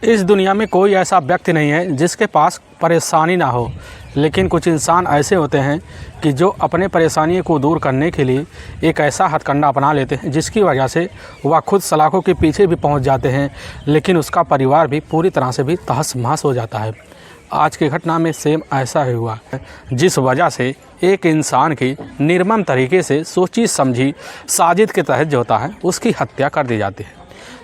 इस दुनिया में कोई ऐसा व्यक्ति नहीं है जिसके पास परेशानी ना हो, लेकिन कुछ इंसान ऐसे होते हैं कि जो अपने परेशानी को दूर करने के लिए एक ऐसा हथकंडा अपना लेते हैं जिसकी वजह से वह खुद सलाखों के पीछे भी पहुंच जाते हैं, लेकिन उसका परिवार भी पूरी तरह से भी तहस महस हो जाता है। आज की घटना में सेम ऐसा ही हुआ है, जिस वजह से एक इंसान की निर्मम तरीके से सोची समझी साजिश के तहत जो होता है उसकी हत्या कर दी जाती है।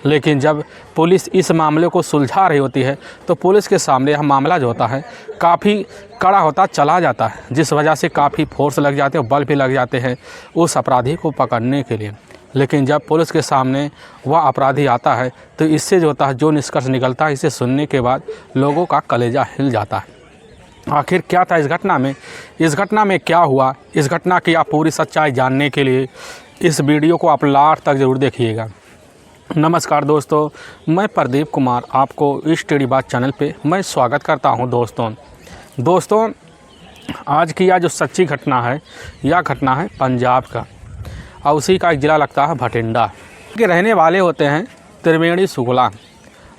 लेकिन जब पुलिस इस मामले को सुलझा रही होती है तो पुलिस के सामने यह मामला जो होता है काफ़ी कड़ा होता चला जाता है, जिस वजह से काफ़ी फोर्स लग जाते हैं, बल भी लग जाते हैं उस अपराधी को पकड़ने के लिए। लेकिन जब पुलिस के सामने वह अपराधी आता है तो इससे जो होता है जो निष्कर्ष निकलता है, इसे सुनने के बाद लोगों का कलेजा हिल जाता है। आखिर क्या था इस घटना में क्या हुआ, इस घटना की आप पूरी सच्चाई जानने के लिए इस वीडियो को आप लास्ट तक ज़रूर देखिएगा। नमस्कार दोस्तों, मैं प्रदीप कुमार आपको इस टेढ़ी बात चैनल पे मैं स्वागत करता हूं। दोस्तों आज की यह जो सच्ची घटना है, यह घटना है पंजाब का और उसी का एक ज़िला लगता है भटिंडा के रहने वाले होते हैं त्रिवेणी शुक्ला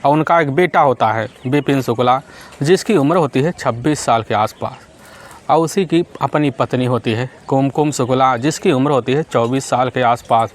और उनका एक बेटा होता है विपिन शुक्ला, जिसकी उम्र होती है 26 साल के आसपास, और उसी की अपनी पत्नी होती है कुमकुम शुक्ला, जिसकी उम्र होती है 24 साल के आसपास।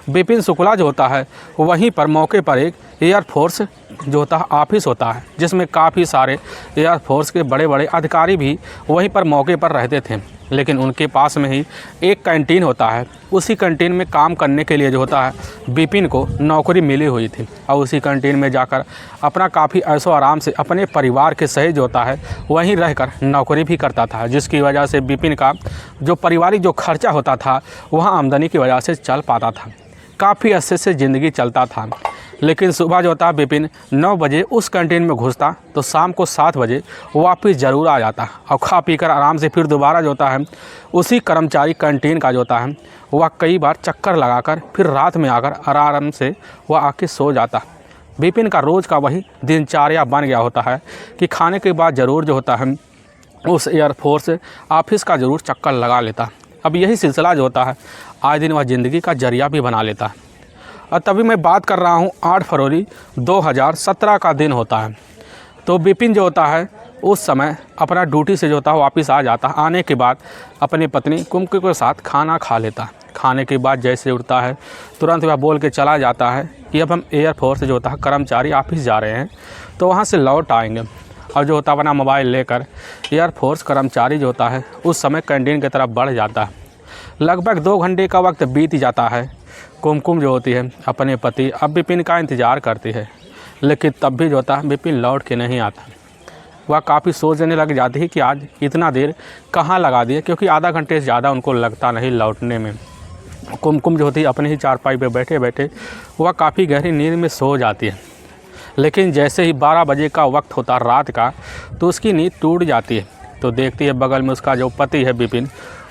विपिन शुक्ला जो होता है वहीं पर मौके पर एक एयरफोर्स जो होता है ऑफिस होता है, जिसमें काफ़ी सारे एयरफोर्स के बड़े बड़े अधिकारी भी वहीं पर मौके पर रहते थे। लेकिन उनके पास में ही एक कैंटीन होता है, उसी कैंटीन में काम करने के लिए जो होता है विपिन को नौकरी मिली हुई थी और उसी कैंटीन में जाकर अपना काफ़ी ऐशो आराम से अपने परिवार के सहित जो होता है वहीं रहकर नौकरी भी करता था, जिसकी वजह से विपिन का जो पारिवारिक जो खर्चा होता था वह आमदनी की वजह से चल पाता था, काफ़ी अच्छे से ज़िंदगी चलता था। लेकिन सुबह जो होता विपिन 9 बजे उस कैंटीन में घुसता तो शाम को 7 बजे वापस ज़रूर आ जाता और खा पी कर आराम से फिर दोबारा जो होता है उसी कर्मचारी कैंटीन का जो होता है वह कई बार चक्कर लगाकर फिर रात में आकर आराम से वह आके सो जाता। विपिन का रोज़ का वही दिनचर्या बन गया होता है कि खाने के बाद ज़रूर जो होता है उस एयरफोर्स ऑफिस का ज़रूर चक्कर लगा लेता। अब यही सिलसिला जो होता है आए दिन वह ज़िंदगी का जरिया भी बना लेता है। और तभी मैं बात कर रहा हूँ 8 फरवरी 2017 का दिन होता है। तो विपिन जो होता है उस समय अपना ड्यूटी से जो होता है वापस आ जाता है। आने के बाद अपनी पत्नी कुमकुम के साथ खाना खा लेता। खाने के बाद जैसे उठता है तुरंत वह बोल के चला जाता है कि अब हम एयरफोर्स जो होता है कर्मचारी ऑफिस जा रहे हैं, तो वहाँ से लौट आएंगे। और जो होता है अपना मोबाइल लेकर एयरफोर्स कर्मचारी जो होता है उस समय कैंटीन की तरफ बढ़ जाता है। लगभग 2 घंटे का वक्त बीत जाता है। कुमकुम जो होती है अपने पति अब विपिन का इंतज़ार करती है, लेकिन तब भी जो होता है विपिन लौट के नहीं आता। वह काफ़ी सोचने लग जाती है कि आज इतना देर कहाँ लगा दिया, क्योंकि आधा घंटे से ज़्यादा उनको लगता नहीं लौटने में। कुमकुम जो होती है अपनी ही चारपाई पे बैठे बैठे वह काफ़ी गहरी नींद में सो जाती है। लेकिन जैसे ही 12 बजे का वक्त होता रात का तो उसकी नींद टूट जाती है। तो देखती है बगल में उसका जो पति है विपिन,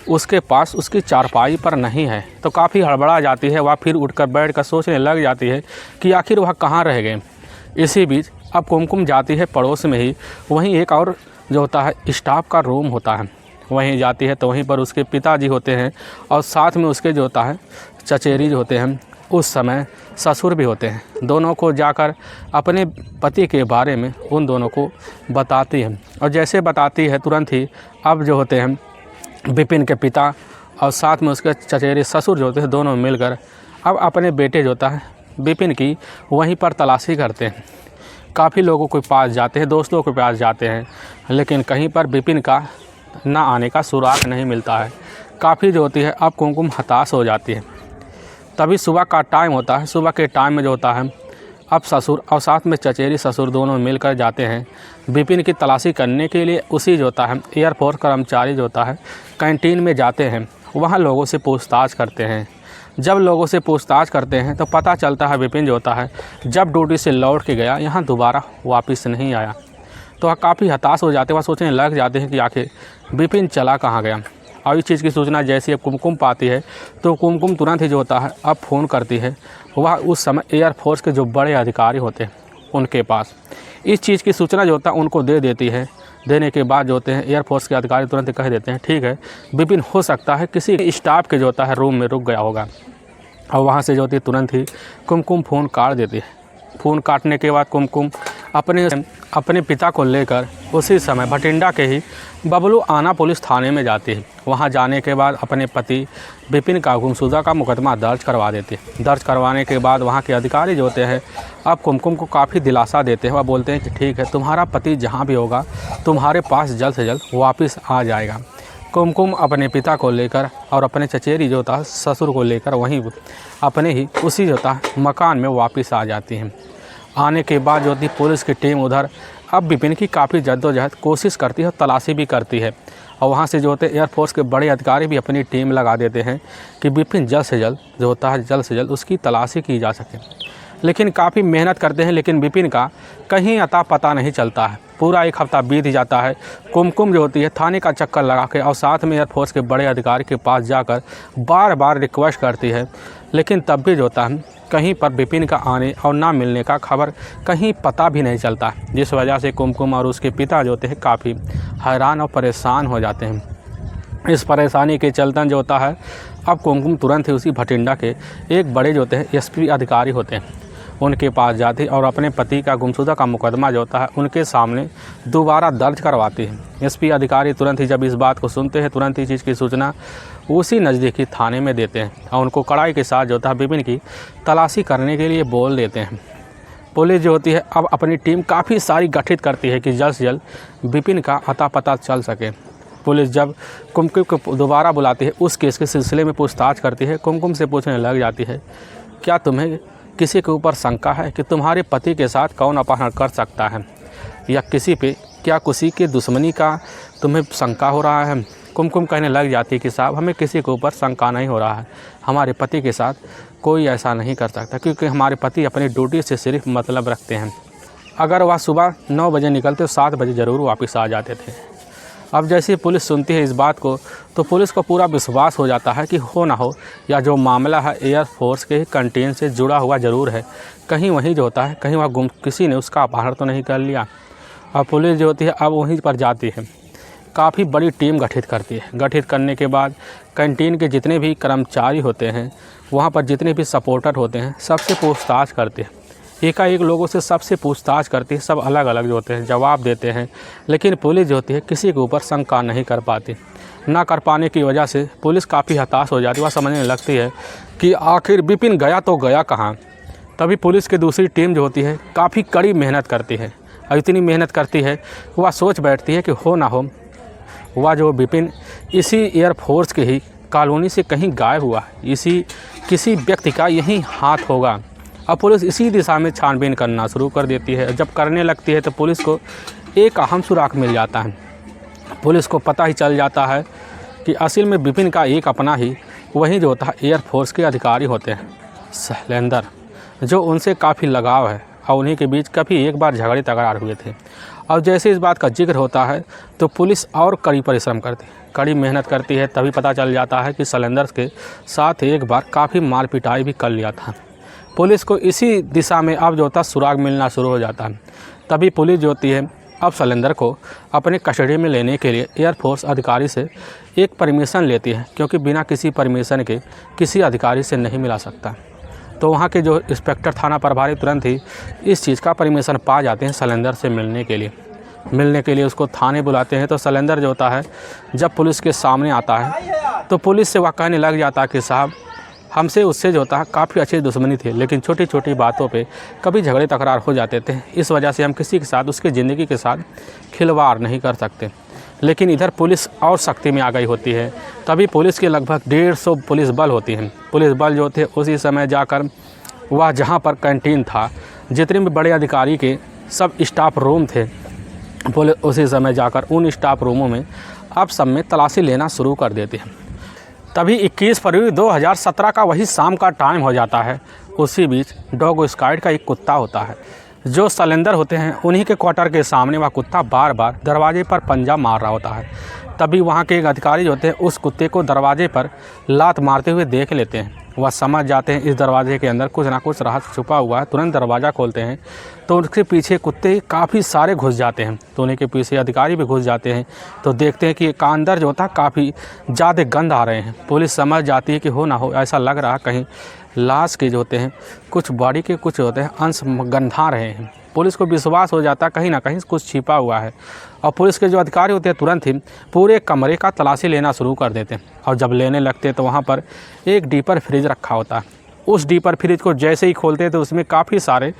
उसके पास उसकी चारपाई पर नहीं है। तो काफ़ी हड़बड़ा जाती है। वह फिर उठकर बैठकर सोचने लग जाती है कि आखिर वह कहाँ रह गए। इसी बीच अब कुमकुम जाती है पड़ोस में ही, वहीं एक और जो होता है स्टाफ का रूम होता है, वहीं जाती है तो वहीं पर उसके पिताजी होते हैं और साथ में उसके जो होता है चचेरी जो होते हैं, उस समय ससुर भी होते हैं। दोनों को जाकर अपने पति के बारे में उन दोनों को बताती है। और जैसे बताती है तुरंत ही अब जो होते हैं विपिन के पिता और साथ में उसके चचेरे ससुर जो होते हैं दोनों मिलकर अब अपने बेटे जो होता है विपिन की वहीं पर तलाशी करते हैं। काफ़ी लोगों के पास जाते हैं, दोस्तों के पास जाते हैं, लेकिन कहीं पर विपिन का ना आने का सुराग नहीं मिलता है। काफ़ी जो होती है अब कुमकुम हताश हो जाती है। तभी सुबह का टाइम होता है। सुबह के टाइम में जो होता है अब ससुर और साथ में चचेरी ससुर दोनों मिलकर जाते हैं विपिन की तलाशी करने के लिए। उसी जो होता है एयरफोर्स कर्मचारी जो होता है कैंटीन में जाते हैं, वहाँ लोगों से पूछताछ करते हैं। जब लोगों से पूछताछ करते हैं तो पता चलता है विपिन जो होता है जब ड्यूटी से लौट के गया यहाँ दोबारा वापस नहीं आया। तो वह काफ़ी हताश हो जाते हैं। वह सोचने लग जाते हैं कि आखिर विपिन चला कहाँ गया। और इस चीज़ की सूचना जैसे अब कुमकुम पाती है तो कुमकुम तुरंत ही जो होता है अब फ़ोन करती है। वह उस समय एयरफोर्स के जो बड़े अधिकारी होते हैं उनके पास इस चीज़ की सूचना जो होता है उनको दे देती है। देने के बाद जो होते हैं एयरफोर्स के अधिकारी तुरंत कह देते हैं ठीक है विपिन हो सकता है किसी स्टाफ के जो होता है रूम में रुक गया होगा। और वहाँ से जो होती है तुरंत ही कुमकुम फ़ोन काट देती है। फ़ोन काटने के बाद कुमकुम अपने पिता को लेकर उसी समय भटिंडा के ही बबलू आना पुलिस थाने में जाती है। वहां जाने के बाद अपने पति विपिन का गुमशुदा का मुकदमा दर्ज करवा देती है। दर्ज करवाने के बाद वहां के अधिकारी जो होते हैं अब कुमकुम को काफ़ी दिलासा देते हैं। वह बोलते हैं कि ठीक है, तुम्हारा पति जहां भी होगा तुम्हारे पास जल्द से जल्द वापस आ जाएगा। कुमकुम अपने पिता को लेकर और अपने चचेरी जो था ससुर को लेकर वहीं अपने ही उसी जो था मकान में वापस आ जाती हैं। आने के बाद जो थी पुलिस की टीम उधर अब विपिन की काफ़ी जद्दोजहद कोशिश करती है और तलाशी भी करती है। और वहाँ से जो होते एयरफोर्स के बड़े अधिकारी भी अपनी टीम लगा देते हैं कि विपिन जल्द से जल्द जो होता है जल्द से जल्द उसकी तलाशी की जा सके। लेकिन काफ़ी मेहनत करते हैं, लेकिन विपिन का कहीं अता पता नहीं चलता है। पूरा एक हफ्ता बीत जाता है। कुमकुम जो होती है थाने का चक्कर लगा के और साथ में एयरफोर्स के बड़े अधिकारी के पास जाकर बार बार रिक्वेस्ट करती है, लेकिन तब भी जो होता है कहीं पर विपिन का आने और ना मिलने का खबर कहीं पता भी नहीं चलता, जिस वजह से कुमकुम और उसके पिता जो होते हैं काफ़ी हैरान और परेशान हो जाते हैं। इस परेशानी के चलते जो होता है अब कुमकुम तुरंत ही उसी भटिंडा के एक बड़े जो होते हैं एसपी अधिकारी होते हैं उनके पास जाती और अपने पति का गुमशुदा का मुकदमा जो होता है उनके सामने दोबारा दर्ज करवाती है। एसपी अधिकारी तुरंत ही जब इस बात को सुनते हैं तुरंत ही चीज़ की सूचना उसी नज़दीकी थाने में देते हैं और उनको कड़ाई के साथ जो होता है विपिन की तलाशी करने के लिए बोल देते हैं। पुलिस जो होती है अब अपनी टीम काफ़ी सारी गठित करती है कि जल्द से जल्द विपिन का अता पता चल सके। पुलिस जब कुमकुम को दोबारा बुलाती है उस केस के सिलसिले में पूछताछ करती है। कुमकुम से पूछने लग जाती है, क्या तुम्हें किसी के ऊपर शंका है कि तुम्हारे पति के साथ कौन अपहरण कर सकता है, या किसी पे क्या किसी की दुश्मनी का तुम्हें शंका हो रहा है? कुमकुम कहने लग जाती है कि साहब हमें किसी के ऊपर शंका नहीं हो रहा है, हमारे पति के साथ कोई ऐसा नहीं कर सकता, क्योंकि हमारे पति अपनी ड्यूटी से सिर्फ मतलब रखते हैं। अगर वह सुबह 9 बजे निकलते तो 7 बजे ज़रूर वापस आ जाते थे। अब जैसे ही पुलिस सुनती है इस बात को तो पुलिस को पूरा विश्वास हो जाता है कि हो ना हो या जो मामला है एयरफोर्स के कैंटीन से जुड़ा हुआ ज़रूर है, कहीं वहीं जो होता है कहीं वह किसी ने उसका अपहरण तो नहीं कर लिया। और पुलिस जो होती है अब वहीं पर जाती है, काफ़ी बड़ी टीम गठित करती है। गठित करने के बाद कैंटीन के जितने भी कर्मचारी होते हैं वहाँ पर जितने भी सपोर्टर होते हैं सबसे पूछताछ करते हैं। एकाएक लोगों से सबसे पूछताछ करती है, सब अलग अलग जो होते हैं जवाब देते हैं, लेकिन पुलिस जो होती है किसी के ऊपर शंका नहीं कर पाती। ना कर पाने की वजह से पुलिस काफ़ी हताश हो जाती है। वह समझने लगती है कि आखिर विपिन गया तो गया कहाँ। तभी पुलिस की दूसरी टीम जो होती है काफ़ी कड़ी मेहनत करती है और इतनी मेहनत करती है वह सोच बैठती है कि हो ना हो वह जो विपिन इसी एयरफोर्स के ही कॉलोनी से कहीं गायब हुआ है, इसी किसी व्यक्ति का यही हाथ होगा। अब पुलिस इसी दिशा में छानबीन करना शुरू कर देती है। जब करने लगती है तो पुलिस को एक अहम सुराग मिल जाता है। पुलिस को पता ही चल जाता है कि असल में विपिन का एक अपना ही वही जो होता है एयरफोर्स के अधिकारी होते हैं शैलेंद्र, जो उनसे काफ़ी लगाव है और उन्हीं के बीच कभी एक बार झगड़े तकरार हुए थे। और जैसे इस बात का जिक्र होता है तो पुलिस और कड़ी परिश्रम करती है, कड़ी मेहनत करती है। तभी पता चल जाता है कि शैलेंद्र के साथ एक बार काफ़ी मार पिटाई भी कर लिया था। पुलिस को इसी दिशा में अब जो होता सुराग मिलना शुरू हो जाता है। तभी पुलिस जो होती है अब शैलेंद्र को अपने कस्टडी में लेने के लिए एयरफोर्स अधिकारी से एक परमिशन लेती है, क्योंकि बिना किसी परमिशन के किसी अधिकारी से नहीं मिला सकता। तो वहाँ के जो इंस्पेक्टर थाना प्रभारी तुरंत ही इस चीज़ का परमिशन पा जाते हैं शैलेंद्र से मिलने के लिए उसको थाने बुलाते हैं। तो शैलेंद्र जो होता है जब पुलिस के सामने आता है तो पुलिस से वह कहने लग जाता है कि साहब हमसे उससे जो होता है काफ़ी अच्छी दुश्मनी थी, लेकिन छोटी छोटी बातों पे कभी झगड़े तकरार हो जाते थे। इस वजह से हम किसी के साथ उसकी ज़िंदगी के साथ खिलवाड़ नहीं कर सकते। लेकिन इधर पुलिस और सख्ती में आ गई होती है। तभी पुलिस के लगभग 150 पुलिस बल होती हैं। पुलिस बल जो थे उसी समय जाकर वह जहाँ पर कैंटीन था, जितने भी बड़े अधिकारी के सब स्टाफ रूम थे, पुलिस उसी समय जाकर उन स्टाफ रूमों में अब सब में तलाशी लेना शुरू कर देते हैं। तभी 21 फरवरी 2017 का वही शाम का टाइम हो जाता है। उसी बीच डॉग स्क्वाड का एक कुत्ता होता है जो शैलेंद्र होते हैं उन्हीं के क्वार्टर के सामने वह कुत्ता बार बार दरवाजे पर पंजा मार रहा होता है। तभी वहाँ के एक अधिकारी जो होते हैं उस कुत्ते को दरवाजे पर लात मारते हुए देख लेते हैं। वह समझ जाते हैं इस दरवाजे के अंदर कुछ ना कुछ रहस्य छुपा हुआ है। तुरंत दरवाज़ा खोलते हैं तो उसके पीछे कुत्ते काफ़ी सारे घुस जाते हैं। तो उन्हीं के पीछे अधिकारी भी घुस जाते हैं तो देखते हैं कि अंदर जो होता है काफ़ी ज़्यादा गंध आ रहे हैं। पुलिस समझ जाती है कि हो ना हो ऐसा लग रहा कहीं लाश के जो होते हैं कुछ बॉडी के कुछ होते हैं अंश गंधा रहे हैं। पुलिस को विश्वास हो जाता है कहीं ना कहीं कुछ छिपा हुआ है, और पुलिस के जो अधिकारी होते हैं तुरंत ही पूरे कमरे का तलाशी लेना शुरू कर देते हैं। और जब लेने लगते हैं तो वहाँ पर एक डीपर फ्रिज रखा होता है। उस डीपर फ्रिज को जैसे ही खोलते हैं तो उसमें काफ़ी सारे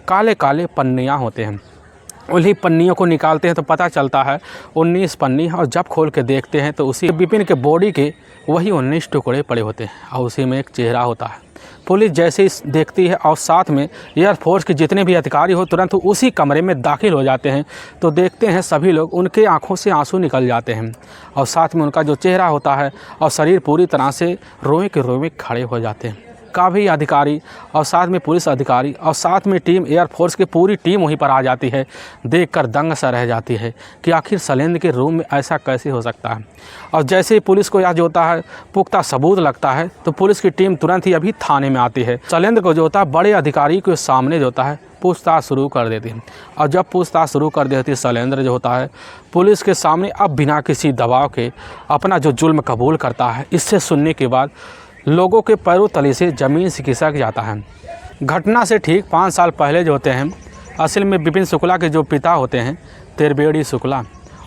काले काले पन्नियाँ होते हैं। उन्हीं पन्नियों को निकालते हैं तो पता चलता है 19 पन्नी, और जब खोल के देखते हैं तो उसी विपिन के बॉडी के वही 19 टुकड़े पड़े होते हैं, और उसी में एक चेहरा होता है। पुलिस जैसे ही देखती है और साथ में एयरफोर्स के जितने भी अधिकारी हो तुरंत उसी कमरे में दाखिल हो जाते हैं, तो देखते हैं सभी लोग उनके आंखों से आंसू निकल जाते हैं, और साथ में उनका जो चेहरा होता है और शरीर पूरी तरह से रोए के रोए खड़े हो जाते हैं। काफ़ी अधिकारी और साथ में पुलिस अधिकारी और साथ में टीम एयरफोर्स की पूरी टीम वहीं पर आ जाती है। देखकर दंग सा रह जाती है कि आखिर शैलेंद्र के रूम में ऐसा कैसे हो सकता है। और जैसे ही पुलिस को यह जो होता है पुख्ता सबूत लगता है तो पुलिस की टीम तुरंत ही अभी थाने में आती है। शैलेंद्र को जो होता है बड़े अधिकारी के सामने जो होता है पूछताछ शुरू कर देती है, और जब पूछताछ शुरू कर देती है शैलेंद्र जो होता है पुलिस के सामने अब बिना किसी दबाव के अपना जो जुल्म कबूल करता है। इससे सुनने के बाद लोगों के पैरों तले से ज़मीन से खिसक जाता है। घटना से ठीक 5 साल पहले जो होते हैं असल में विपिन शुक्ला के जो पिता होते हैं त्रिवेणी शुक्ला,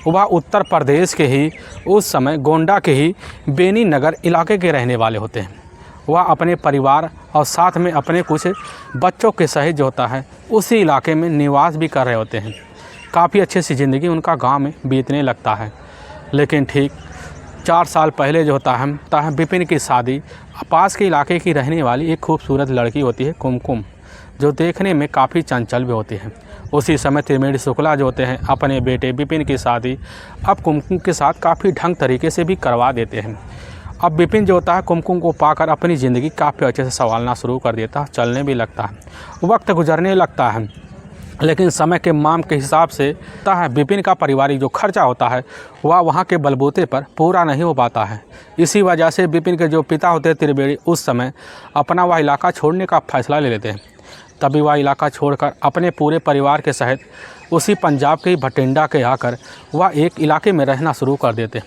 वह उत्तर प्रदेश के ही उस समय गोंडा के ही बेनी नगर इलाके के रहने वाले होते हैं। वह अपने परिवार और साथ में अपने कुछ बच्चों के सहित जो होता है उसी इलाके में निवास भी कर रहे होते हैं। काफ़ी अच्छी सी ज़िंदगी उनका गाँव में बीतने लगता है। लेकिन ठीक 4 साल पहले जो होता है विपिन की शादी पास के इलाके की रहने वाली एक खूबसूरत लड़की होती है कुमकुम, जो देखने में काफ़ी चंचल भी होती है। उसी समय त्रिवेणी शुक्ला जो होते हैं अपने बेटे विपिन की शादी अब कुमकुम के साथ काफ़ी ढंग तरीके से भी करवा देते हैं। अब विपिन जो होता है कुमकुम को पाकर अपनी ज़िंदगी काफ़ी अच्छे से संभालना शुरू कर देता है, चलने भी लगता है, वक्त गुजरने लगता है। लेकिन समय के मांग के हिसाब से विपिन का पारिवारिक जो खर्चा होता है वह वहाँ के बलबूते पर पूरा नहीं हो पाता है। इसी वजह से विपिन के जो पिता होते हैं त्रिवेणी उस समय अपना वह इलाका छोड़ने का फैसला ले लेते हैं। तभी वह इलाका छोड़कर अपने पूरे परिवार के सहित उसी पंजाब के भटिंडा के आकर वह एक इलाके में रहना शुरू कर देते हैं,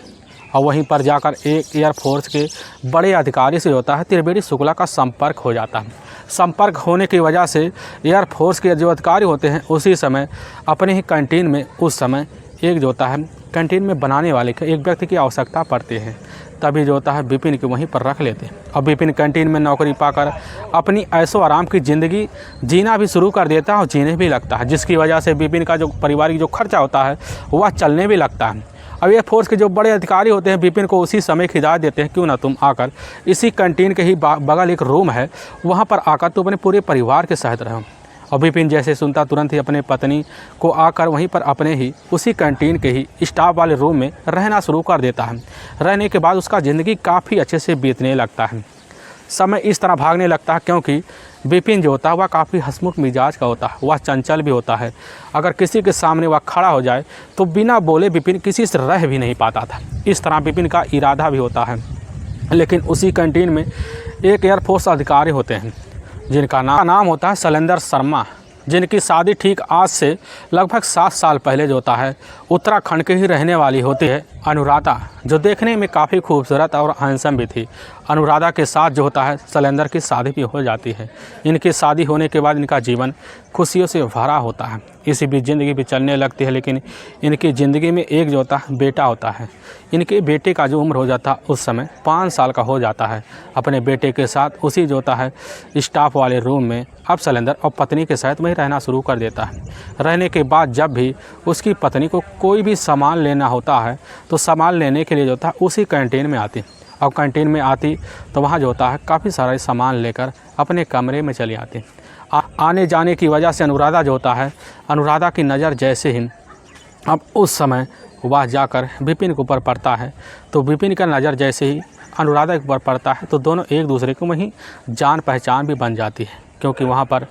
और वहीं पर जाकर एक एयरफोर्स के बड़े अधिकारी से होता है त्रिवेणी शुक्ला का संपर्क हो जाता है। संपर्क होने की वजह से एयरफोर्स के जो अधिकारी होते हैं उसी समय अपने ही कैंटीन में उस समय एक जो होता है कैंटीन में बनाने वाले के एक व्यक्ति की आवश्यकता पड़ती है। तभी जो होता है विपिन को वहीं पर रख लेते हैं, और विपिन कैंटीन में नौकरी पाकर अपनी ऐशो आराम की ज़िंदगी जीना भी शुरू कर देता है और जीने भी लगता है, जिसकी वजह से विपिन का जो पारिवारिक जो खर्चा होता है वह चलने भी लगता है। अब एयरफोर्स के जो बड़े अधिकारी होते हैं विपिन को उसी समय हिदायत देते हैं क्यों ना तुम आकर इसी कैंटीन के ही बगल एक रूम है वहाँ पर आकर तुम अपने पूरे परिवार के साथ रहो। और विपिन जैसे सुनता तुरंत ही अपने पत्नी को आकर वहीं पर अपने ही उसी कैंटीन के ही स्टाफ वाले रूम में रहना शुरू कर देता है। रहने के बाद उसका ज़िंदगी काफ़ी अच्छे से बीतने लगता है। समय इस तरह भागने लगता है क्योंकि विपिन जो होता है वह काफ़ी हंसमुख मिजाज का होता है, वह चंचल भी होता है। अगर किसी के सामने वह खड़ा हो जाए तो बिना बोले विपिन किसी से रह भी नहीं पाता था। इस तरह विपिन का इरादा भी होता है। लेकिन उसी कैंटीन में एक एयरफोर्स अधिकारी होते हैं जिनका नाम होता है शैलेंद्र शर्मा, जिनकी शादी ठीक आज से लगभग 7 साल पहले जो होता है उत्तराखंड के ही रहने वाली होती है अनुराधा, जो देखने में काफ़ी खूबसूरत और हैंडसम भी थी। अनुराधा के साथ जो होता है शैलेंद्र की शादी भी हो जाती है। इनकी शादी होने के बाद इनका जीवन खुशियों से भरा होता है। इसी बीच ज़िंदगी भी चलने लगती है। लेकिन इनकी ज़िंदगी में एक जो होता है बेटा होता है। इनके बेटे का जो उम्र हो जाता है उस समय 5 साल का हो जाता है। अपने बेटे के साथ उसी जो होता है स्टाफ वाले रूम में अब शैलेंद्र और पत्नी के साथ वहीं रहना शुरू कर देता है। रहने के बाद जब भी उसकी पत्नी को कोई भी सामान लेना होता है तो सामान लेने के लिए जो होता है उसी कैंटीन में आती, और कैंटीन में आती तो वहाँ जो होता है काफ़ी सारे सामान लेकर अपने कमरे में चली आती। आने जाने की वजह से अनुराधा जो होता है अनुराधा की नज़र जैसे ही अब उस समय वह जाकर विपिन के ऊपर पड़ता है तो विपिन का नज़र जैसे ही अनुराधा के ऊपर पड़ता है तो दोनों एक दूसरे को वहीं जान पहचान भी बन जाती है। क्योंकि वहाँ पर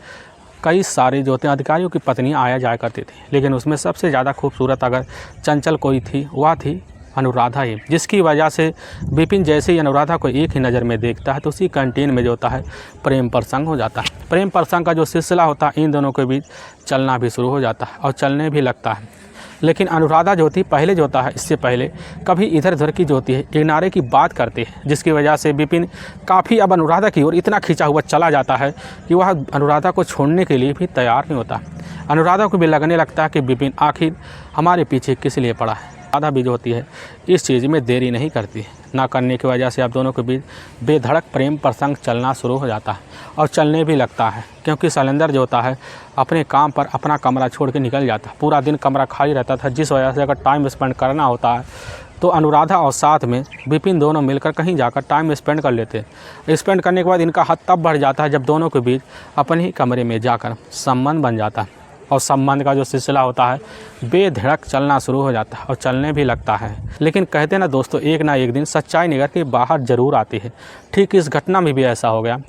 कई सारे जो होते हैं अधिकारियों की पत्नियाँ आया जाया करती थी, लेकिन उसमें सबसे ज़्यादा खूबसूरत अगर चंचल कोई थी वह थी अनुराधा ही, जिसकी वजह से विपिन जैसे ही अनुराधा को एक ही नज़र में देखता है तो उसी कैंटीन में जो होता है प्रेम प्रसंग हो जाता है। प्रेम प्रसंग का जो सिलसिला होता है इन दोनों के बीच चलना भी शुरू हो जाता है और चलने भी लगता है। लेकिन अनुराधा जो थी पहले जो होता है इससे पहले कभी इधर उधर की जो होती है किनारे की बात करते हैं, जिसकी वजह से विपिन काफ़ी अब अनुराधा की ओर इतना खींचा हुआ चला जाता है कि वह अनुराधा को छोड़ने के लिए भी तैयार नहीं होता। अनुराधा को भी लगने लगता है कि विपिन आखिर हमारे पीछे किस लिए पड़ा है। अनुराधा भी जो होती है इस चीज़ में देरी नहीं करती है, ना करने की वजह से आप दोनों के बीच बेधड़क प्रेम प्रसंग चलना शुरू हो जाता है और चलने भी लगता है, क्योंकि शैलेंद्र जो होता है अपने काम पर अपना कमरा छोड़ के निकल जाता है। पूरा दिन कमरा खाली रहता था, जिस वजह से अगर टाइम स्पेंड करना होता है तो अनुराधा और साथ में विपिन दोनों मिलकर कहीं जाकर टाइम स्पेंड कर लेते हैं। स्पेंड करने के बाद इनका हद तब बढ़ जाता है जब दोनों के बीच अपने ही कमरे में जाकर संबंध बन जाता है और संबंध का जो सिलसिला होता है बेधड़क चलना शुरू हो जाता है और चलने भी लगता है। लेकिन कहते ना दोस्तों, एक ना एक दिन सच्चाई निकल के बाहर ज़रूर आती है। ठीक इस घटना में भी ऐसा हो गया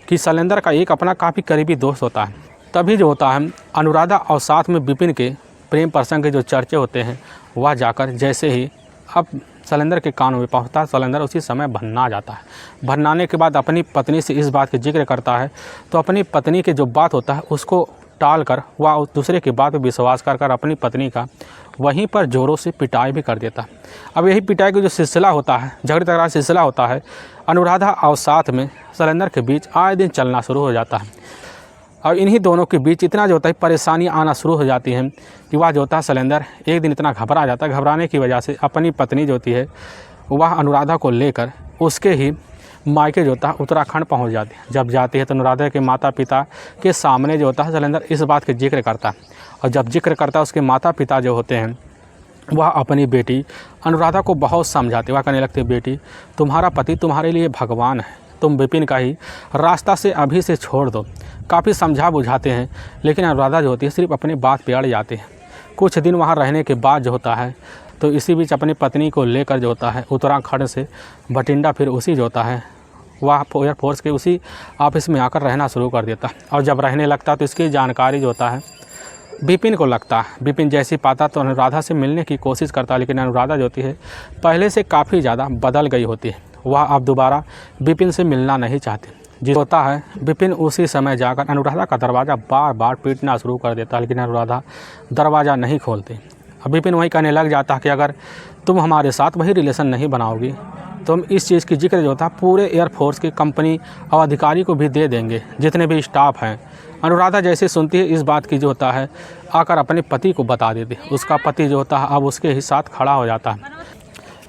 कि शैलेंद्र का एक अपना काफ़ी करीबी दोस्त होता है। तभी जो होता है अनुराधा और साथ में विपिन के प्रेम प्रसंग के जो चर्चे होते हैं वह जाकर जैसे ही अब शैलेंद्र के कानों में पहुँचता है, शैलेंद्र उसी समय भन्ना जाता है। भन्नाने के बाद अपनी पत्नी से इस बात के जिक्र करता है तो अपनी पत्नी के जो बात होता है उसको टाल कर वह दूसरे की बात पर विश्वास कर अपनी पत्नी का वहीं पर ज़ोरों से पिटाई भी कर देता है। अब यही पिटाई का जो सिलसिला होता है, झगड़े तकरार सिलसिला होता है, अनुराधा और साथ में शैलेंद्र के बीच आए दिन चलना शुरू हो जाता है। और इन्हीं दोनों के बीच इतना जो होता है परेशानी आना शुरू हो जाती है कि वह जो होता है शैलेंद्र एक दिन इतना घबरा जाता है, घबराने की वजह से अपनी पत्नी जो होती है वह अनुराधा को लेकर उसके ही मायके जो होता है उत्तराखंड पहुंच जाती है। जब जाती है तो अनुराधा के माता पिता के सामने जो होता है शैलेंद्र इस बात के जिक्र करता है, और जब जिक्र करता है उसके माता पिता जो होते हैं वह अपनी बेटी अनुराधा को बहुत समझाते, वह कहने लगते बेटी तुम्हारा पति तुम्हारे लिए भगवान है, तुम विपिन का ही रास्ता से अभी से छोड़ दो। काफ़ी समझा बुझाते हैं, लेकिन अनुराधा जो होती है सिर्फ अपनी बात पे अड़ जाते हैं। कुछ दिन वहाँ रहने के बाद जो होता है तो इसी बीच अपनी पत्नी को लेकर जो होता है उत्तराखंड से बठिंडा फिर उसी जो होता है वह एयरफोर्स के उसी ऑफिस में आकर रहना शुरू कर देता। और जब रहने लगता तो इसकी जानकारी जो होता है विपिन को लगता है। विपिन जैसी पाता तो अनुराधा से मिलने की कोशिश करता, लेकिन अनुराधा जो होती है पहले से काफ़ी ज़्यादा बदल गई होती है। वह अब दोबारा विपिन से मिलना नहीं चाहती। जिस होता है विपिन उसी समय जाकर अनुराधा का दरवाज़ा बार बार पीटना शुरू कर देता, लेकिन अनुराधा दरवाज़ा नहीं खोलती। अब विपिन वही कहने लग जाता है कि अगर तुम हमारे साथ वही रिलेशन नहीं बनाओगी तो हम इस चीज़ की जिक्र जो होता है पूरे एयरफोर्स की कंपनी और अधिकारी को भी दे देंगे, जितने भी स्टाफ हैं। अनुराधा जैसे सुनती है इस बात की जो होता है आकर अपने पति को बता देती है। उसका पति जो होता है अब उसके ही साथ खड़ा हो जाता है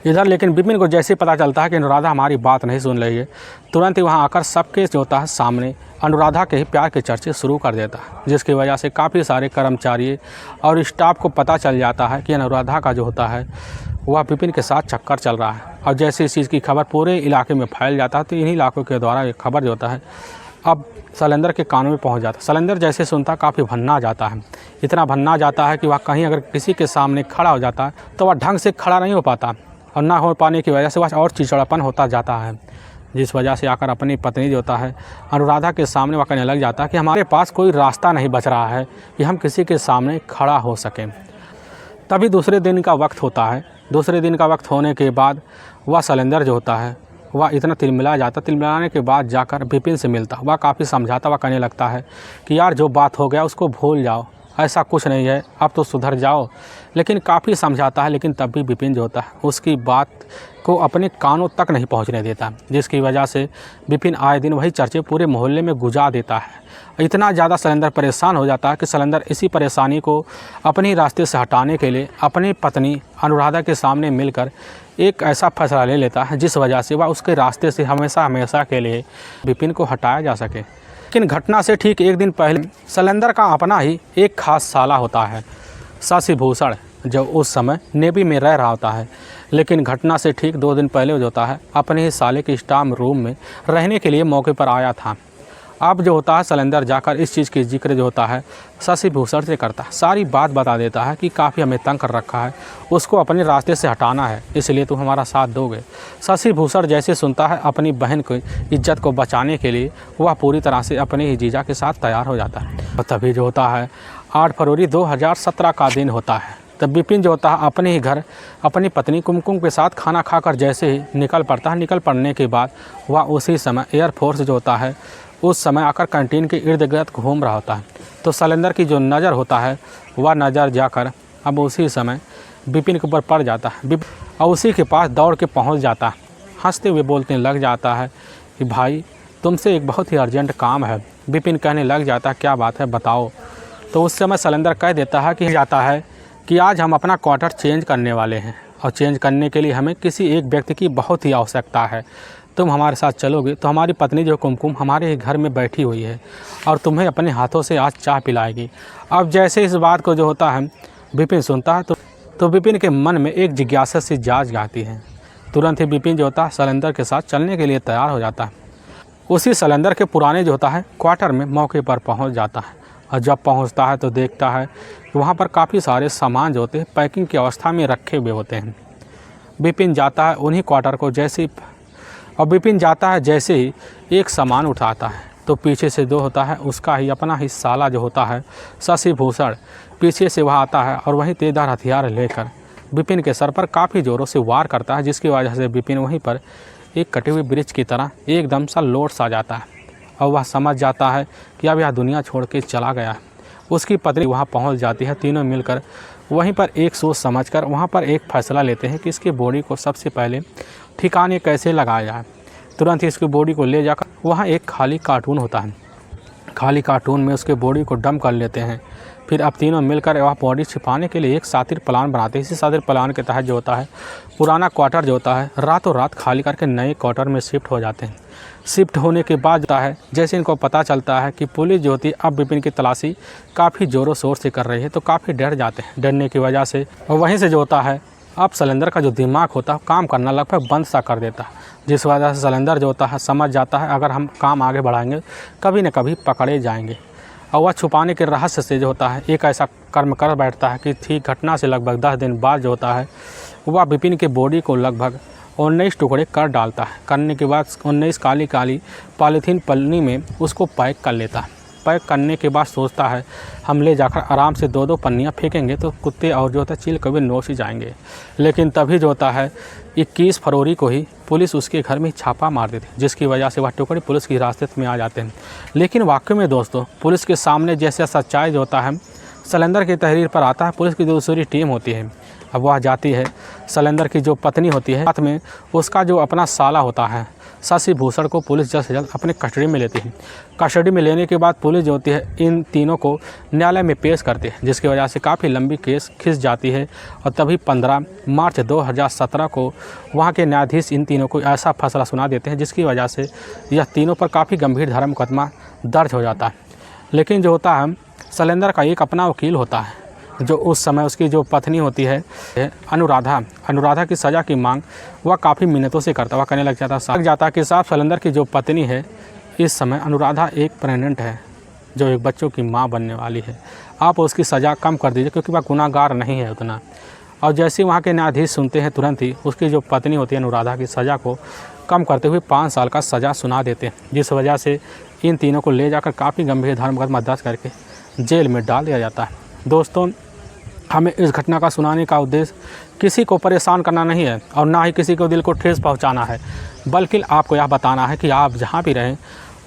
इधर। लेकिन विपिन को जैसे पता चलता है कि अनुराधा हमारी बात नहीं सुन रही है, तुरंत ही वहाँ आकर सबके जो होता है सामने अनुराधा के ही प्यार के चर्चे शुरू कर देता है, जिसकी वजह से काफ़ी सारे कर्मचारी और स्टाफ को पता चल जाता है कि अनुराधा का जो होता है वह विपिन के साथ चक्कर चल रहा है। और जैसे इस चीज़ की खबर पूरे इलाके में फैल जाता है तो इन्हीं इलाकों के द्वारा ये खबर जो होता है अब शैलेंद्र के कानों में पहुंच जाता है। शैलेंद्र जैसे सुनता काफ़ी भन्ना जाता है, इतना भन्ना जाता है कि वह कहीं अगर किसी के सामने खड़ा हो जाता है तो वह ढंग से खड़ा नहीं हो पाता, और ना हो पाने की वजह से वह और चिड़चिड़ापन होता जाता है, जिस वजह से आकर अपनी पत्नी जो होता है अनुराधा के सामने वह कहने लग जाता है कि हमारे पास कोई रास्ता नहीं बच रहा है कि हम किसी के सामने खड़ा हो सकें। तभी दूसरे दिन का वक्त होता है। दूसरे दिन का वक्त होने के बाद वह शैलेंद्र जो होता है वह इतना तिलमिला जाता, तिलमिलाने के बाद जाकर विपिन से मिलता। वह काफ़ी समझाता, वह कहने लगता है कि यार जो बात हो गया उसको भूल जाओ, ऐसा कुछ नहीं है, अब तो सुधर जाओ। लेकिन काफ़ी समझाता है, लेकिन तब भी विपिन जो होता है उसकी बात को अपने कानों तक नहीं पहुंचने देता, जिसकी वजह से विपिन आए दिन वही चर्चे पूरे मोहल्ले में गुजा देता है। इतना ज़्यादा शैलेंद्र परेशान हो जाता है कि शैलेंद्र इसी परेशानी को अपने रास्ते से हटाने के लिए अपनी पत्नी अनुराधा के सामने मिलकर एक ऐसा फैसला ले लेता है जिस वजह से वह उसके रास्ते से हमेशा हमेशा के लिए विपिन को हटाया जा सके। लेकिन घटना से ठीक एक दिन पहले शैलेंद्र का अपना ही एक खास साला होता है, शशि भूषण, जो उस समय नेवी में रह रहा होता है। लेकिन घटना से ठीक 2 दिन पहले जो होता है अपने ही साले के स्टाफ रूम में रहने के लिए मौके पर आया था। अब जो होता है शैलेंद्र जाकर इस चीज़ की जिक्र जो होता है शशि भूषण से करता है, सारी बात बता देता है कि काफ़ी हमें तंग कर रखा है, उसको अपने रास्ते से हटाना है, इसलिए तुम हमारा साथ दोगे। शशि भूषण जैसे सुनता है अपनी बहन की इज्जत को बचाने के लिए वह पूरी तरह से अपने ही जीजा के साथ तैयार हो जाता है। और तभी जो होता है 8 फरवरी 2017 का दिन होता है। तब विपिन जो होता है अपने ही घर अपनी पत्नी कुमकुम के साथ खाना खाकर जैसे ही निकल पड़ता है। निकल पड़ने के बाद वह उसी समय एयरफोर्स जो होता है उस समय आकर कैंटीन के इर्द गिर्द घूम रहा होता है। तो शैलेंद्र की जो नज़र होता है वह नज़र जाकर अब उसी समय विपिन के ऊपर पड़ जाता है और उसी के पास दौड़ के पहुंच जाता है। हंसते हुए बोलने लग जाता है कि भाई तुमसे एक बहुत ही अर्जेंट काम है। विपिन कहने लग जाता है क्या बात है बताओ। तो उस समय शैलेंद्र कह देता है कि आज हम अपना क्वार्टर चेंज करने वाले हैं और चेंज करने के लिए हमें किसी एक व्यक्ति की बहुत ही आवश्यकता है। तुम हमारे साथ चलोगे तो हमारी पत्नी जो कुमकुम हमारे ही घर में बैठी हुई है और तुम्हें अपने हाथों से आज चाय पिलाएगी। अब जैसे इस बात को जो होता है विपिन सुनता है तो विपिन के मन में एक जिज्ञासा सी जाग जाती है। तुरंत ही विपिन जो होता है शैलेंद्र के साथ चलने के लिए तैयार हो जाता है। उसी शैलेंद्र के पुराने जो होता है क्वार्टर में मौके पर पहुंच जाता है और जब पहुंचता है तो देखता है कि वहां पर काफ़ी सारे सामान जो होते हैं पैकिंग की अवस्था में रखे हुए होते हैं। विपिन जाता है उन्हीं क्वार्टर को जैसे ही एक सामान उठाता है तो पीछे से जो होता है उसका ही अपना ही साला जो होता है शशि भूषण पीछे से वह आता है और वही तेजधार हथियार लेकर विपिन के सर पर काफ़ी ज़ोरों से वार करता है, जिसकी वजह से विपिन वहीं पर एक कटे हुए ब्रिज की तरह एकदम सा लोट सा जाता है और वह समझ जाता है कि अब यह दुनिया छोड़ के चला गया है। उसकी पत्नी वहां पहुंच जाती है। तीनों मिलकर वहीं पर एक सोच समझकर वहां पर एक फैसला लेते हैं कि इसकी बॉडी को सबसे पहले ठिकाने कैसे लगाया जाए। तुरंत ही इसकी बॉडी को ले जाकर वहाँ एक खाली कार्टून होता है, खाली कार्टून में उसके बॉडी को डंप कर लेते हैं। फिर अब तीनों मिलकर वह बॉडी छिपाने के लिए एक शातिर प्लान बनाते हैं। इसी शातिर प्लान के तहत जो होता है पुराना क्वार्टर जो होता है रातों रात खाली करके नए क्वार्टर में शिफ्ट हो जाते हैं। शिफ्ट होने के बाद होता है जैसे इनको पता चलता है कि पुलिस जो होती है अब विपिन की तलाशी काफ़ी ज़ोरों शोर से कर रही है तो काफ़ी डर जाते हैं। डरने की वजह से और वहीं से जो होता है अब शैलेंद्र का जो दिमाग होता है काम करना लगभग बंद सा कर देता है, जिस वजह से शैलेंद्र जो होता है समझ जाता है अगर हम काम आगे बढ़ाएंगे कभी न कभी पकड़े जाएंगे। और वह छुपाने के रहस्य से जो होता है एक ऐसा कर्म कर बैठता है कि ठीक घटना से लगभग 10 दिन बाद जो होता है वह विपिन के बॉडी को लगभग 19 टुकड़े कर डालता है। करने के बाद 19 काली काली पॉलीथीन पन्नी में उसको पैक कर लेता है। पैक करने के बाद सोचता है हम ले जाकर आराम से 2-2 पन्नियाँ फेंकेंगे तो कुत्ते और जो होता है चील कभी नोच ही जाएंगे। लेकिन तभी जो होता है 21 फरवरी को ही पुलिस उसके घर में छापा मार देती है, जिसकी वजह से वह टुकड़े पुलिस की हिरासत में आ जाते हैं। लेकिन वाकई में दोस्तों पुलिस के सामने जैसे सच्चाई जो होता है शैलेंद्र की तहरीर पर आता है। पुलिस की दूसरी टीम होती है, अब वह जाती है शैलेंद्र की जो पत्नी होती है साथ में उसका जो अपना साला होता है शशि भूषण को पुलिस जल्द से जल्द अपने कस्टडी में लेती है। कस्टडी में लेने के बाद पुलिस जो होती है इन तीनों को न्यायालय में पेश करती है, जिसकी वजह से काफ़ी लंबी केस खिंच जाती है। और तभी 15 मार्च 2017 को वहाँ के न्यायाधीश इन तीनों को ऐसा फैसला सुना देते हैं जिसकी वजह से यह तीनों पर काफ़ी गंभीर धारा मुकदमा दर्ज हो जाता है। लेकिन जो होता है शैलेंद्र का एक अपना वकील होता है जो उस समय उसकी जो पत्नी होती है अनुराधा की सज़ा की मांग वह काफ़ी मिन्नतों से करता। वह कहने लग जाता कि साहब शैलेंद्र की जो पत्नी है इस समय अनुराधा एक प्रेग्नेंट है जो एक बच्चों की मां बनने वाली है, आप उसकी सज़ा कम कर दीजिए क्योंकि वह गुनाहगार नहीं है उतना। और जैसे वहाँ के न्यायाधीश सुनते हैं तुरंत ही उसकी जो पत्नी होती है अनुराधा की सज़ा को कम करते हुए 5 साल का सज़ा सुना देते हैं, जिस वजह से इन तीनों को ले जाकर काफ़ी गंभीर धारा मुकदमा दर्ज करके जेल में डाल दिया जाता है। दोस्तों हमें इस घटना का सुनाने का उद्देश्य किसी को परेशान करना नहीं है और ना ही किसी को दिल को ठेस पहुंचाना है, बल्कि आपको यह बताना है कि आप जहां भी रहें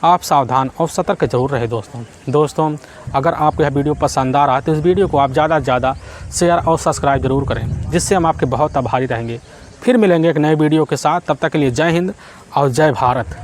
आप सावधान और सतर्क जरूर रहें। दोस्तों अगर आपको यह वीडियो पसंद आ रहा है तो इस वीडियो को आप ज़्यादा से ज़्यादा शेयर और सब्सक्राइब जरूर करें, जिससे हम आपके बहुत आभारी रहेंगे। फिर मिलेंगे एक नए वीडियो के साथ, तब तक के लिए जय हिंद और जय भारत।